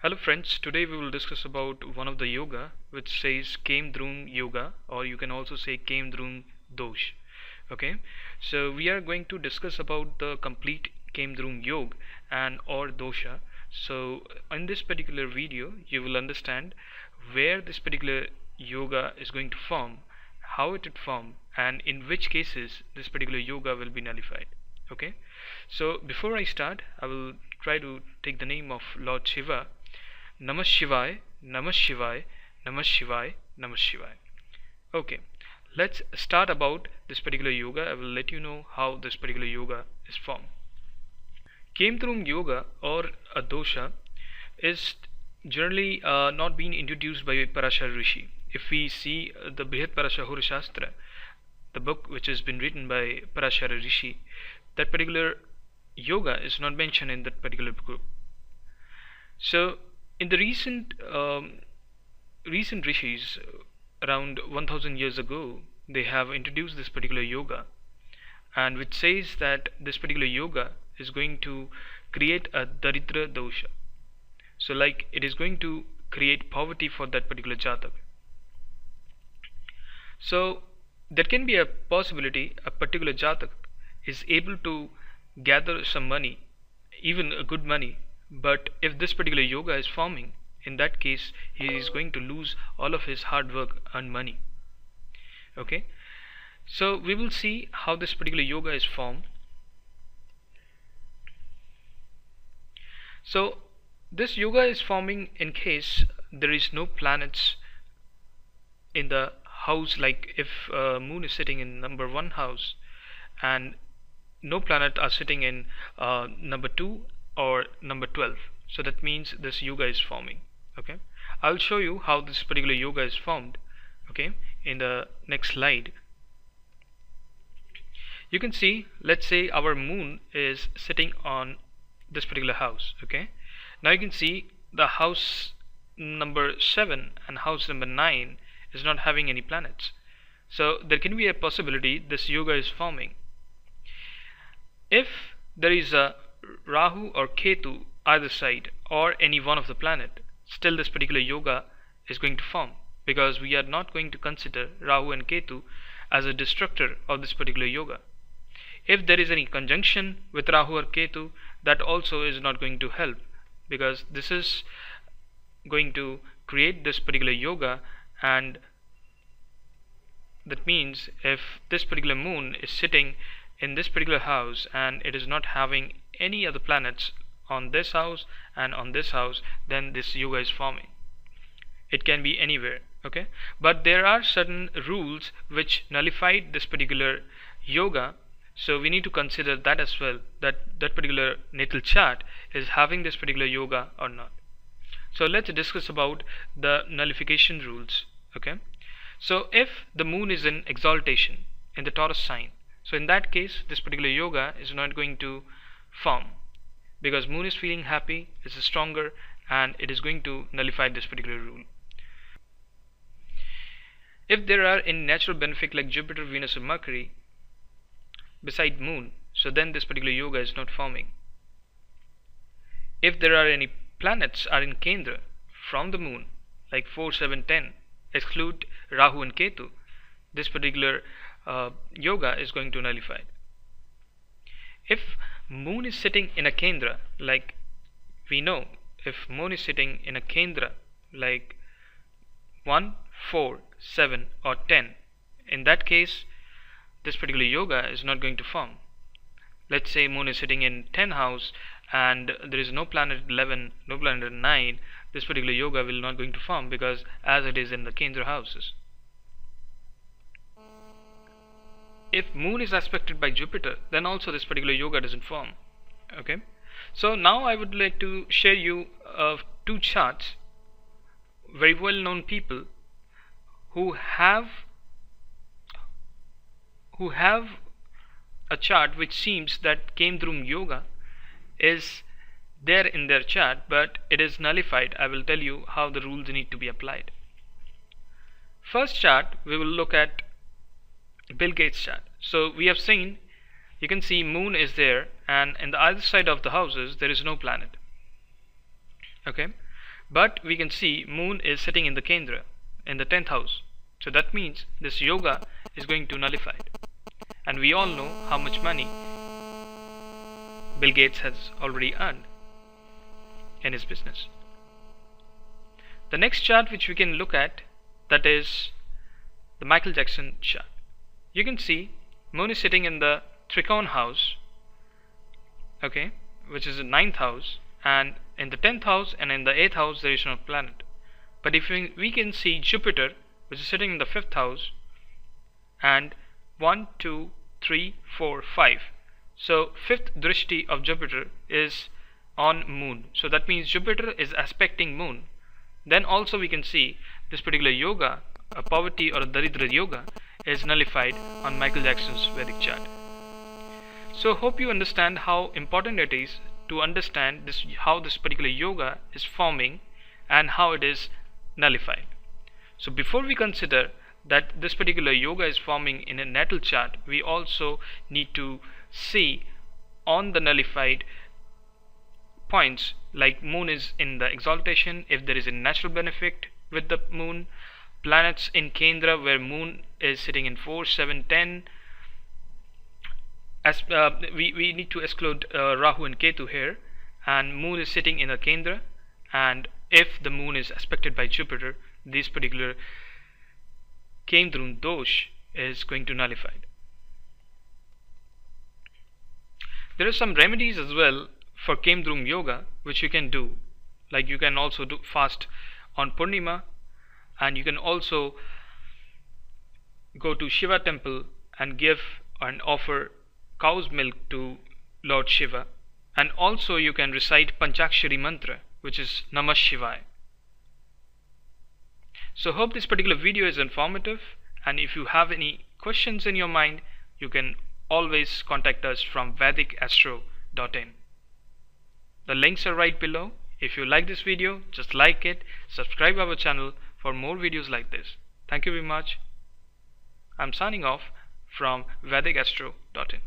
Hello friends, today we will discuss about one of the yoga which says Kemdrum Yoga, or you can also say Kemdrum Dosh. Okay, so we are going to discuss about the complete Kemdrum Yoga and or dosha. So in this particular video you will understand where this particular yoga is going to form, how it would form, and in which cases this particular yoga will be nullified. Okay, so before I start, I will try to take the name of Lord Shiva. Namah Shivaya, Namah Shivaya, Namah Shivaya, Namah Shivaya. Okay, let's start about this particular yoga. I will let you know how this particular yoga is formed. Kemdrum Yoga or a dosha is generally not being introduced by Parashar Rishi. If we see the Brihat Parashahura Shastra, the book which has been written by Parashar Rishi, that particular yoga is not mentioned in that particular book. So in the recent rishis around 1000 years ago, they have introduced this particular yoga, and which says that this particular yoga is going to create a daridra dosha. So like it is going to create poverty for that particular jatak. So there can be a possibility a particular jatak is able to gather some money, even a good money, but if this particular yoga is forming, in that case he is going to lose all of his hard work and money. Okay, so we will see how this particular yoga is formed. So this yoga is forming in case there is no planets in the house, like if moon is sitting in number 1 house and no planet are sitting in number 2 or number 12. So that means this yoga is forming. Okay, I'll show you how this particular yoga is formed, okay, in the next slide. You can see, let's say our moon is sitting on this particular house. Okay, now you can see the house number 7 and house number 9 is not having any planets. So there can be a possibility this yoga is forming. If there is a Rahu or Ketu either side or any one of the planet, still this particular yoga is going to form, because we are not going to consider Rahu and Ketu as a destructor of this particular yoga. If there is any conjunction with Rahu or Ketu, that also is not going to help, because this is going to create this particular yoga, and that means if this particular moon is sitting in this particular house and it is not having any other planets on this house and on this house, then this yoga is forming. It can be anywhere. Okay, but there are certain rules which nullified this particular yoga, so we need to consider that as well, that that particular natal chart is having this particular yoga or not. So let's discuss about the nullification rules. Okay, so if the moon is in exaltation in the Taurus sign, so in that case this particular yoga is not going to form, because moon is feeling happy, it's stronger, and it is going to nullify this particular rule. If there are any natural benefic like Jupiter, Venus or Mercury beside moon, so then this particular yoga is not forming. If there are any planets are in Kendra from the moon like 4, 7, 10, exclude Rahu and Ketu, this particular yoga is going to nullify. If moon is sitting in a Kendra, like we know, if moon is sitting in a Kendra like 1, 4, 7 or 10, in that case this particular yoga is not going to form. Let's say moon is sitting in 10 house and there is no planet 11, no planet 9, this particular yoga will not going to form, because as it is in the Kendra houses. If moon is aspected by Jupiter, then also this particular yoga doesn't form. Okay, so now I would like to share you 2 charts, very well known people who have a chart which seems that Kemdrum yoga is there in their chart, but it is nullified. I will tell you how the rules need to be applied. First chart we will look at Bill Gates chart. So we have seen, you can see moon is there, and in the other side of the houses there is no planet. Okay, But we can see moon is sitting in the Kendra, in the 10th house. So that means this yoga is going to nullify it. And we all know how much money Bill Gates has already earned in his business. The next chart which we can look at, that is the Michael Jackson chart. You can see moon is sitting in the Trikon house, okay, which is the 9th house, and in the 10th house and in the 8th house there is no planet. But if we can see Jupiter, which is sitting in the 5th house, and 1, 2, 3, 4, 5. So 5th drishti of Jupiter is on moon. So that means Jupiter is aspecting moon. Then also we can see this particular yoga, a poverty or a Daridra yoga, is nullified on Michael Jackson's Vedic chart. So hope you understand how important it is to understand this, how this particular yoga is forming and how it is nullified. So before we consider that this particular yoga is forming in a natal chart, we also need to see on the nullified points, like moon is in the exaltation, if there is a natural benefit with the moon, planets in Kendra where moon is sitting in 4, 7, 10. As we need to exclude Rahu and Ketu here, and moon is sitting in the Kendra, and if the moon is aspected by Jupiter, this particular Kemdrum Dosh is going to nullify it. There are some remedies as well for Kemdrum Yoga which you can do, like you can also do fast on Purnima, and you can also go to Shiva temple and give and offer cow's milk to Lord Shiva, and also you can recite Panchakshari mantra, which is Namah Shivaya. So hope this particular video is informative, and if you have any questions in your mind, you can always contact us from vedic-astro.in. The links are right below. If you like this video, just like it, subscribe our channel for more videos like this. Thank you very much. I'm signing off from vedic-astro.in.